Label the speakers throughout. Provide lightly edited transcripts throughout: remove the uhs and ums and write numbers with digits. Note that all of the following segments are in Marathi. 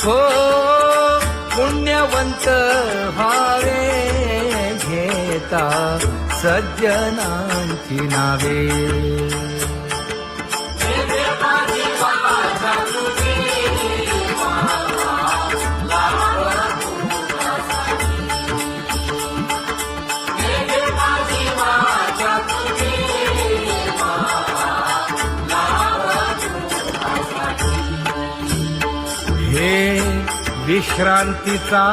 Speaker 1: हो पुण्यवंत व्हावे घेता सज्जनांची नावे. हे विश्रांतीचा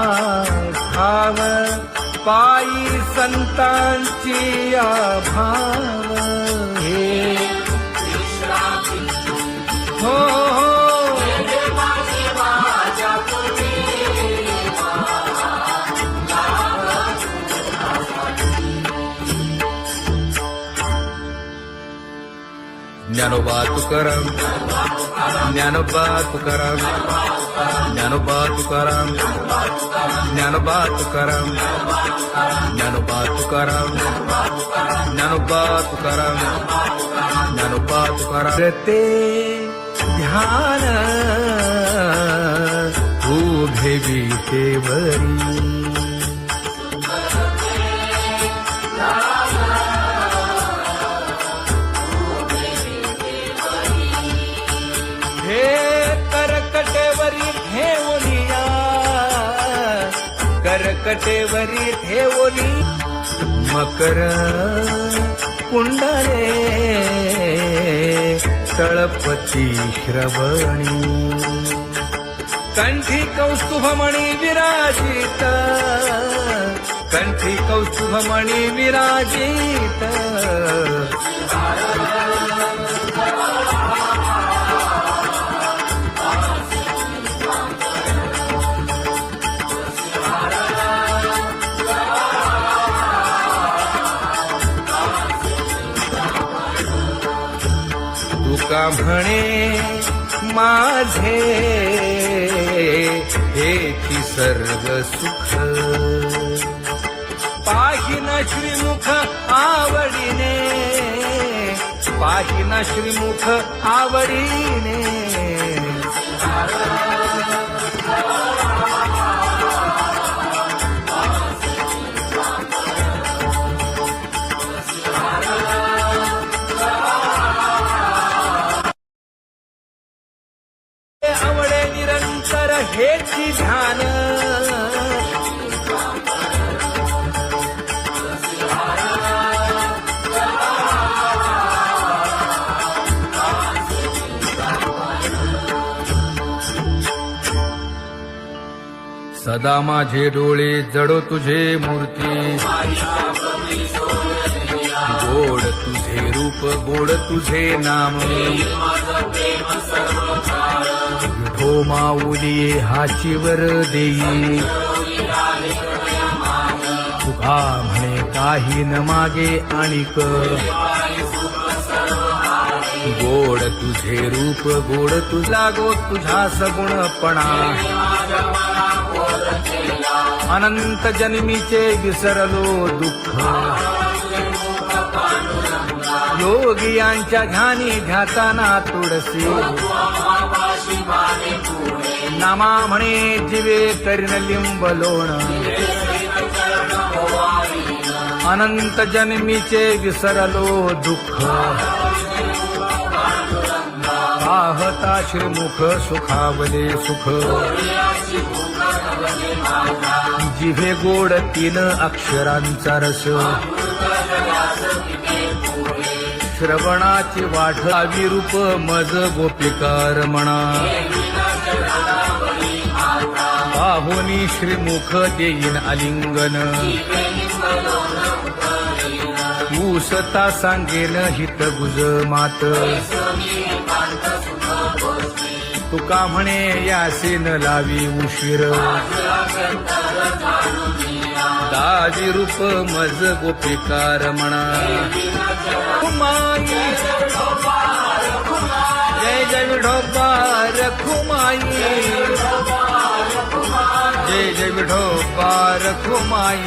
Speaker 1: भाव पायी संतांची भाव. हे हो ज्ञानोबा तुकाराम ज्ञानोबा तुकाराम ज्ञानोबा तुकाराम ज्ञानोबा तुकाराम ज्ञानोबा तुकाराम ज्ञानोबा तुकाराम ज्ञानोबा तुकाराम. ते ध्यान उभे विटेवरी करकटेवरी ठेवली मकर कुंडले तळपती श्रवणी. कंठी कौस्तुभमणी विराजित कंठी कौस्तुभमणी विराजित. तुका म्हणे माझे हेची सर्व सुख पाहिन श्रीमुख आवडीने पाहिन श्रीमुख आवडीने. आवडे निरंतर हेची ध्यान सदा माझे डोळे जडो तुझे मूर्ती. गोड तुझे रूप गोड तुझे नाम. विठो माऊली हाचीवर देई तुका म्हणे काही न मागे आणिक. गोड तुझे रूप गोड तुझा गो तुझा सगुणपणा. अनंत जन्मीचे विसरलो दुःख योगियांच्या ध्यानी ध्याताना तुळसी. नामा म्हणे जीवे करीन लिंब लोण. अनंत जन्मीचे विसरलो दुःख पाहता श्रीमुख सुखावले सुख. जिभे गोड 3 अक्षरांचा रस. श्रवणाची वाढ विरूप मज गोपिकार म्हणा. पाहुनी श्रीमुख देईन आलिंगन. ऊसता सांगेन हित गुज मात. तुका म्हणे यासे न लावी उशीर. दाजी रूप मज गोपिकार म्हणा. जय जय विठोबा रखुमाई. जय जय विठोबा रखुमाई.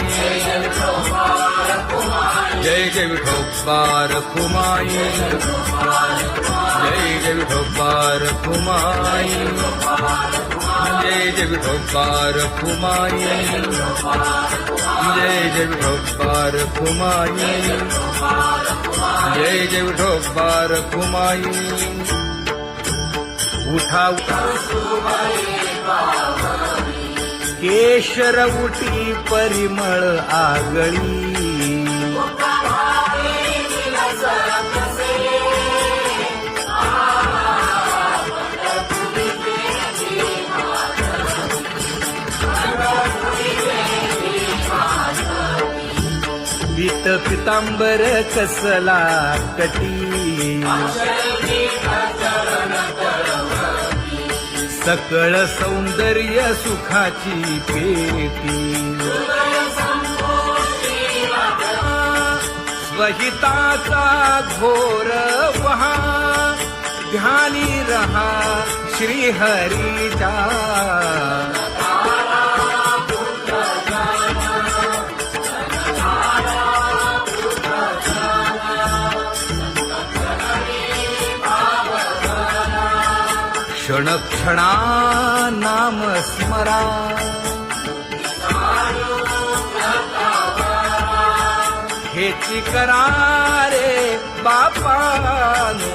Speaker 1: जय जय विठोबा रखुमाई. जय जय विठोबा रखुमाई. जय जय विठोबार कुमाई, जय जय विठोबार कुमाई, जय जय विठोबार कुमाई. उठा केशर उठी परिमळ आगळी, पीत पितांबर कसला कटी, सकळ सौंदर्य सुखाची पेटी. स्वहिताचा घोर वहा, ध्यानी रहा श्रीहरीचा. क्षण क्षणा नाम स्मरा, हेची करा रे बापानो.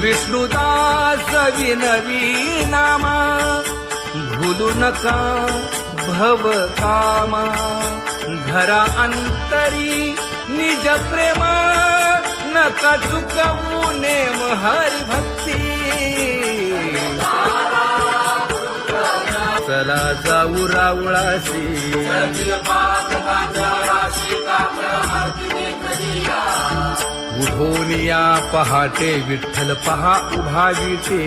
Speaker 1: विष्णुदास विनवी नामा, भूलू नका भव कामा. घरा अंतरी निज प्रेम, नका चुकवू नेम हरी भक्ती. चला जाऊ रावळाशी, उठून या पहाटे विठ्ठल पहा उभा विटे.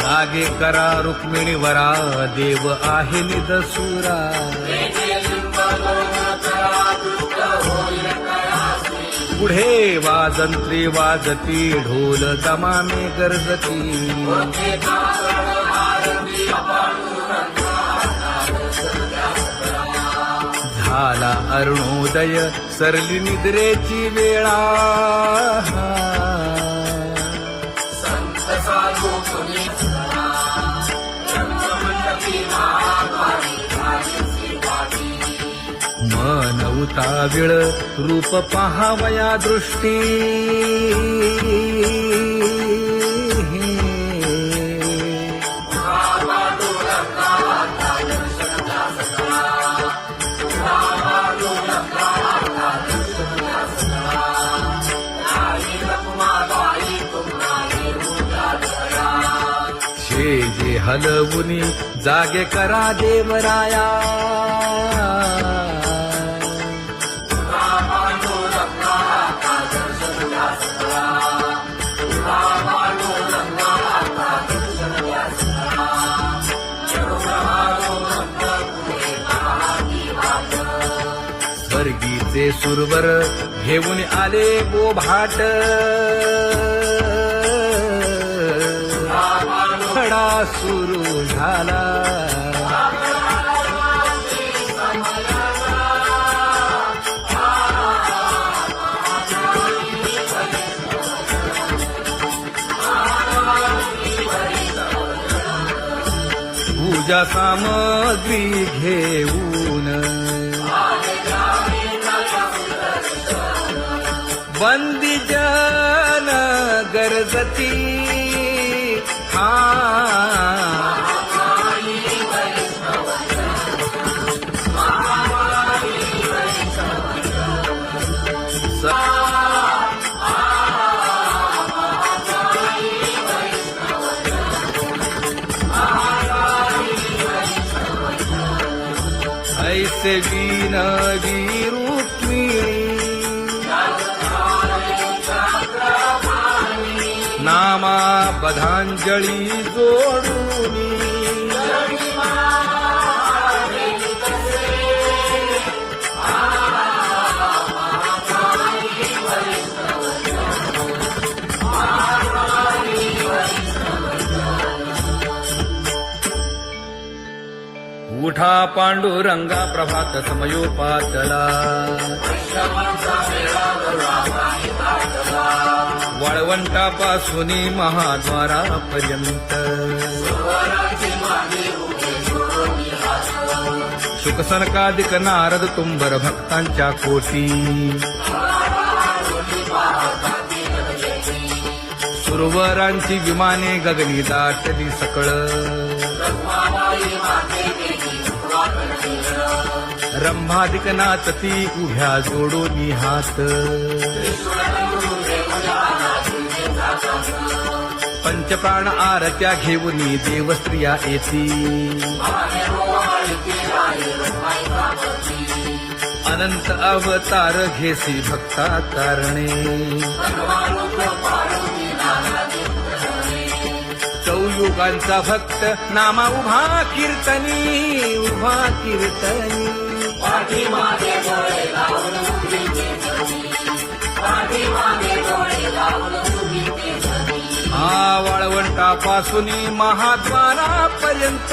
Speaker 1: जागे करा रुक्मिणी वरा, देव आहे निदसुरा. पुढे वाजंत्री वाजती, ढोल दमामे गरजती. झाला अरुणोदय, सरली निद्रेची वेळा. मन उताविळ रूप पहावया दृष्टी. जे हलवुनी जागे करा देवराया. स्वर्गीचे सुरवर घेऊन आले बोभाट. खडा सुरू झाला, पूजा सामग्री घेऊन. बंदी जन गरजती, ऐसे विनवी रुक्मिणी, नामा बधांजळी जोडूनी. उठा पांडुरंगा प्रभात समयोपातला वाळवंटापासून महाद्वारापर्यंत शुकसनकादिक नारद तुंबर भक्तांच्या कोटी सुरवरांची विमाने गगनी दाटली सकळ रंभादिक नाचती उभ्या जोडोनी हात पंचप्राण आरत्या घेऊनी देवस्त्रिया येती अनंत अवतार घेसी भक्ता कारणे चौयुगांचा भक्त नामा उभा कीर्तनी वाळवंटापासून महाद्वारापर्यंत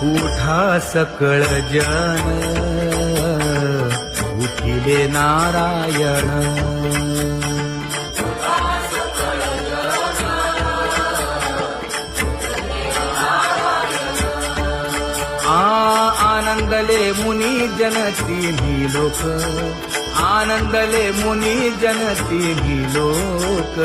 Speaker 1: उठा सकळ जन उठिले नारायण आनंदले मुनी जन तिन्ही लोक आनंदले मुनी जन तिन्ही लोक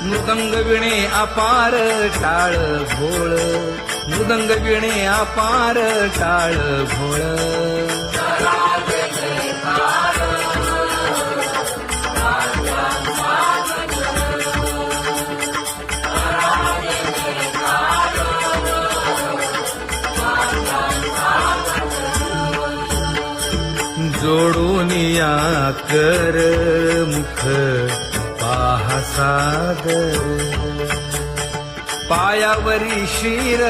Speaker 1: मृदंग विणे अपार टाळ भोळ मृदंग विणे अपार टाळ भोळ जोडूनिया कर मुख पाहा सागर पायावरी शिर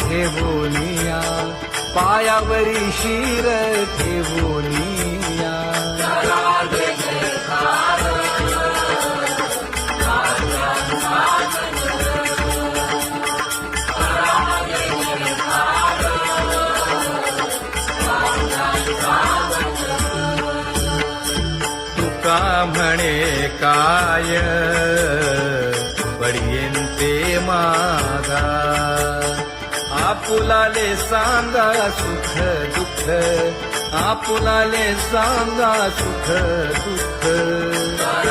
Speaker 1: ठेवोनिया पायावरी शिर ठेवोनिया तुका म्हणे काय पडियेंते मागा आपुलाले सांगा सुख दुःख आपुलाले सांगा सुख दुःख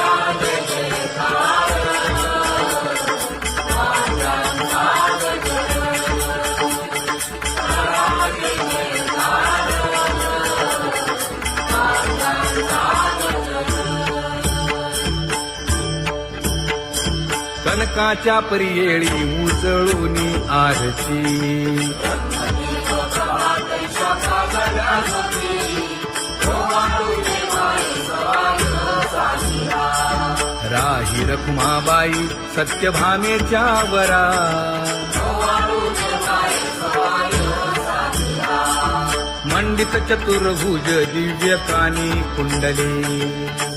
Speaker 1: कनकाच्या परियेळी उजळूनी आरती राही रखुमाबाई सत्यभामेच्या वरा मंडित चतुर्भुज दिव्य कानी कुंडली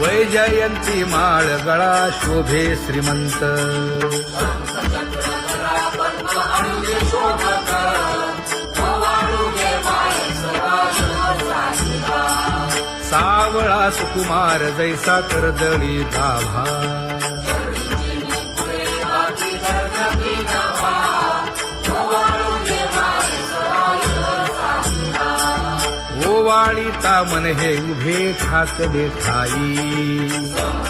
Speaker 1: वैजयंती माळ गळा शोभे श्रीमंत सावळा सुकुमार जैसा करदळी गाभा ओवाळीता मन हे उभे ठाकले ठाई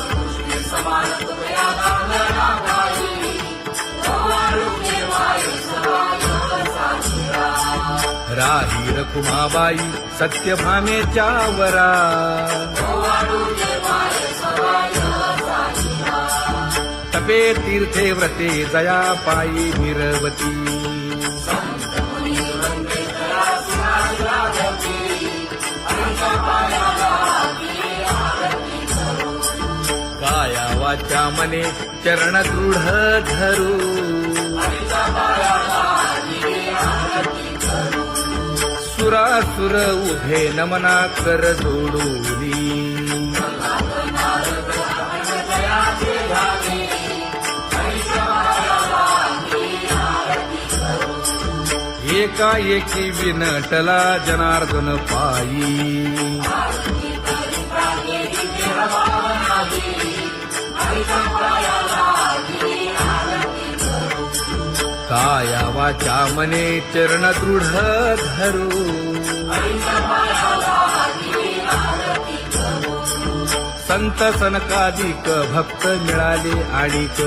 Speaker 1: राही रखुमाबाई सत्यभामेच्या वरा मंडपे तीर्थे व्रते जया पायी निरवती काया वाचा मने चरण दृढ धरू सुरासुर उभे नमना कर जोडूनी एकाएकी विनटला जनार्दन पायी काया वाचा मने चरण दृढ धरू संत सनकादिक भक्त मिळाले आणिक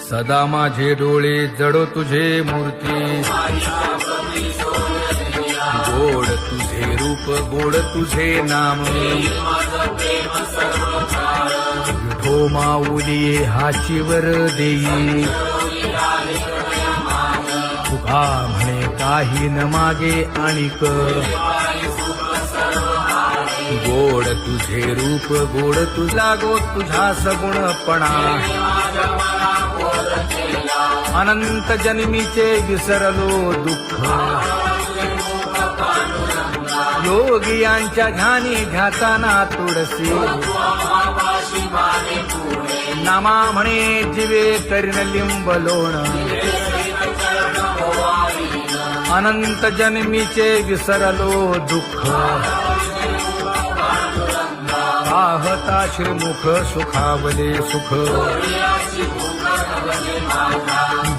Speaker 1: सदा माझे डोळे जडो तुझे मूर्ती गोड तुझे रूप गोड तुझे नाम विठो माऊली हाचीवर देई तुका म्हणे काही न मागे आणिक गोड तुझे रूप गोड तुझा गो तुझा सगुणपणा अनंत जन्मीचे विसरलो दुःख योगियांच्या ध्यानी ध्याताना तुळसी नामा म्हणे जीवे करीन लिंब लोण अनंत जन्मीचे विसरलो दुःख पाहता श्रीमुख सुखावले सुख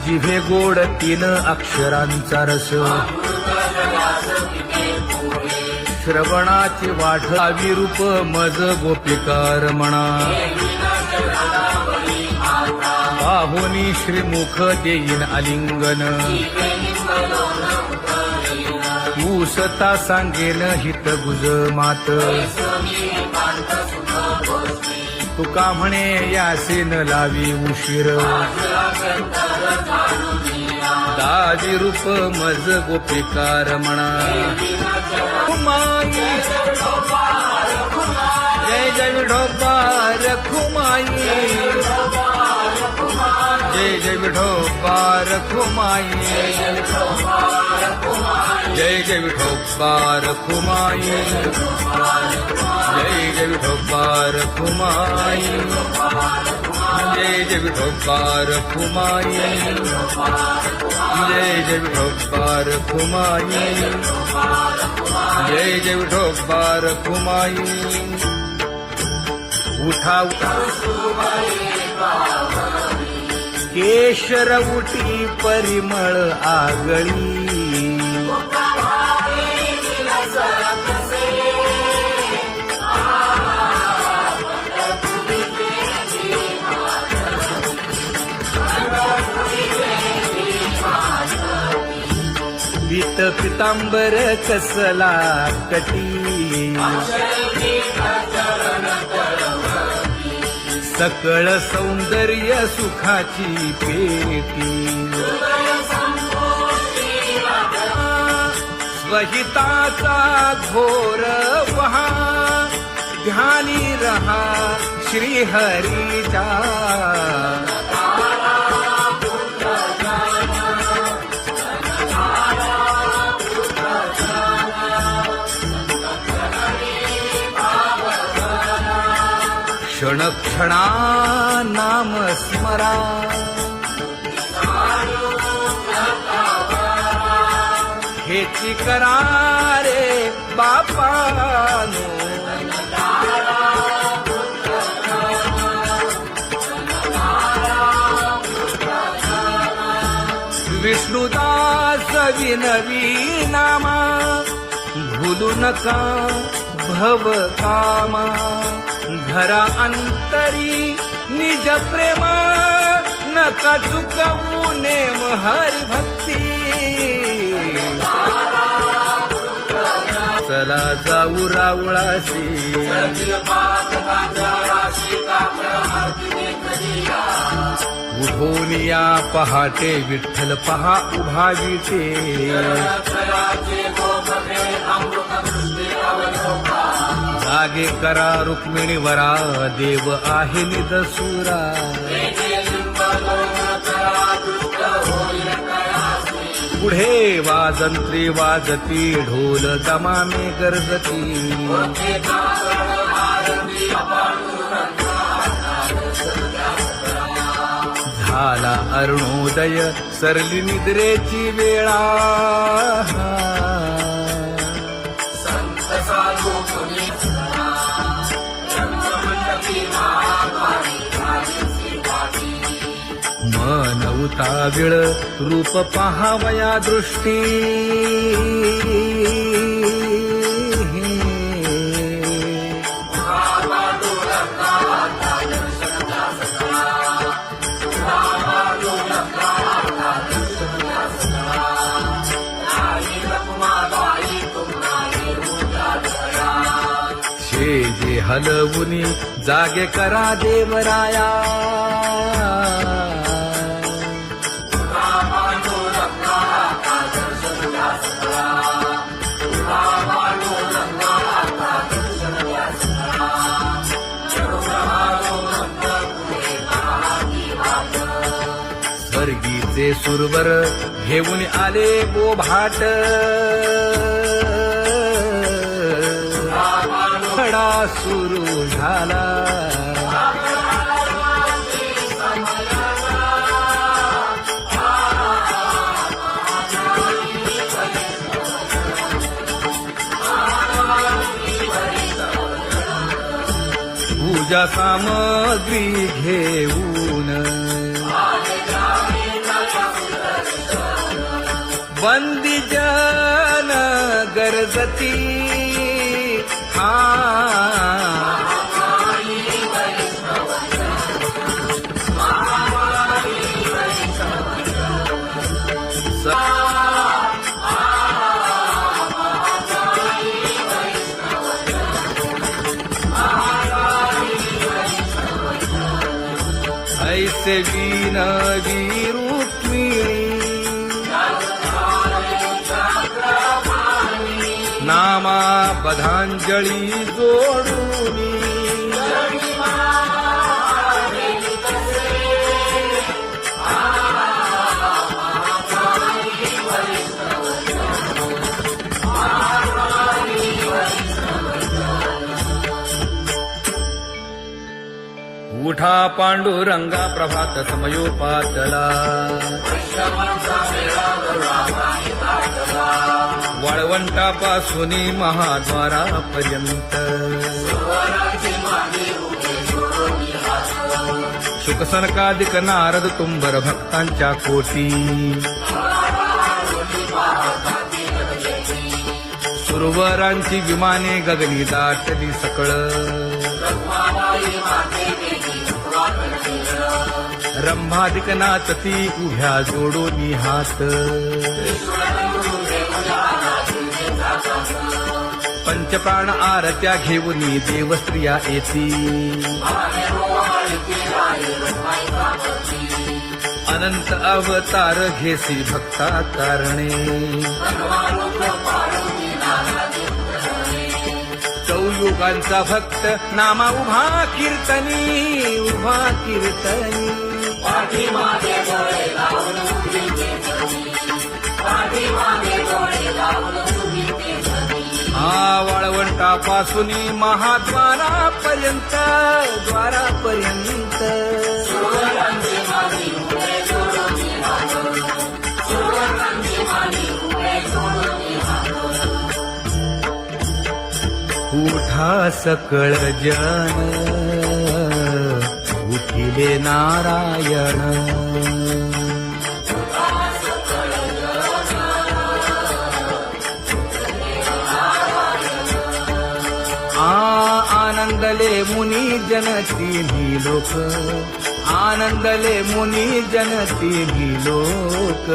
Speaker 1: जिभे गोड 3 अक्षरांचा रस श्रवणाची वाढ विरूप मज गोपिकार म्हणा पाहुनी श्रीमुख देईन आलिंगन ऊसता सांगेन हित गुज मात तुका म्हणे यासे न लावी उशीर दाजी रूप मज गोपिकार म्हणा जय जय विठोबा रखुमाई जय जय विठोबा रखुमाई जय जय विठोबा रखुमाई जय जय विठोबा रखुमाई जय जय विठोबा रखुमाई जय जय विठोबा रखुमाई जय जय विठोबा रखुमाई उठा केशर उटी परिमळ आगळी पीत पितांबर कसला कटी सकळ सौंदर्य सुखाची पेटी स्वहिताचा घोर वहा ध्यानी रहा श्रीहरीचा क्षण क्षणा नाम स्मरा हेची करा रे बापानो विष्णुदास विनवी नामा भूलू नका भव कामा घरा अंतरी निज प्रेम नका चुकवू नेम हरी भक्ती चला जाऊ रावळासी उठोनिया पहाटे विठ्ठल पहा उभा विटे जागे करा रुक्मिणी वरा देव आहे निदसुरा पुढे वाजंत्री वाजती ढोल दमामे गरजती झाला अरुणोदय सरली निद्रेची वेळा मन उताविळ रूप पहावया दृष्टी जे हलवुनी जागे करा देवराया स्वर्गीचे सुरवर घेऊन आले बोभाट खडा सुरू झाला पूजा सामग्री घेऊन बंदी जन गरजती ऐसे विनवी रुक्मिणी नामा बधांजळी जोडूनी उठा पांडुरंगा प्रभात समयोपातला वाळवंटापासून महाद्वारापर्यंत शुकसनकादिक नारद तुंबर भक्तांच्या कोटी सुरवरांची विमाने गगनी दाटली सकळ रंभादिक नाचती उभ्या जोडोनी हात पंचप्राण आरत्या घेऊनी देवस्त्रिया येती अनंत अवतार घेसी भक्ता कारणे चौयुगांचा भक्त नामा उभा कीर्तनी उभा कीर्तनी वाळवंटापासून महाद्वारापर्यंत द्वारापर्यंत उठा सकळ जन उठिले नारायण आनंदले मुनी जन तिन्ही लोक, आनंदले मुनी जन तिन्ही लोक.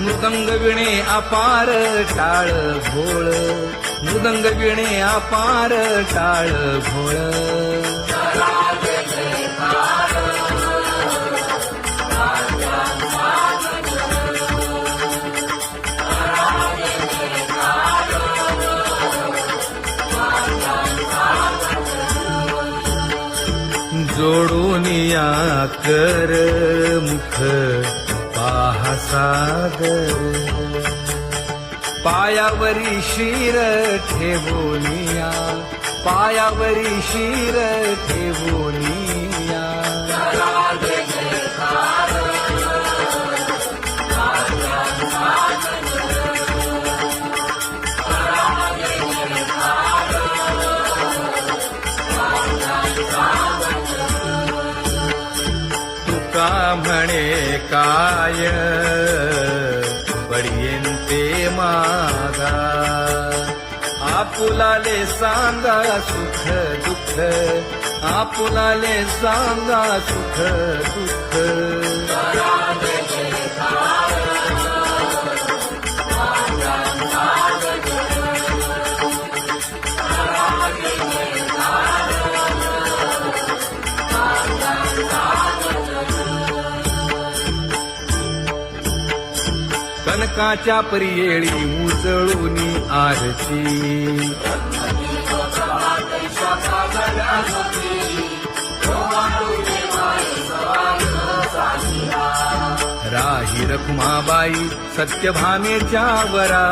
Speaker 1: मृदंग विणे अपार टाळ भोळ, मृदंग विणे अपार टाळ भोळ. जोडून या कर मुख पाहा सागर, पायावरी शिर ठेवोनिया, पायावरी शिर ठेवोनिया. तुका म्हणे काय पडियेंते मागा, आपुलाले सांगा सुख दुःख, आपुलाले सांगा सुख दुःख. कनकाच्या परियेळी उजळूनी आरती, राही रखुमाबाई सत्यभामेच्या वरा.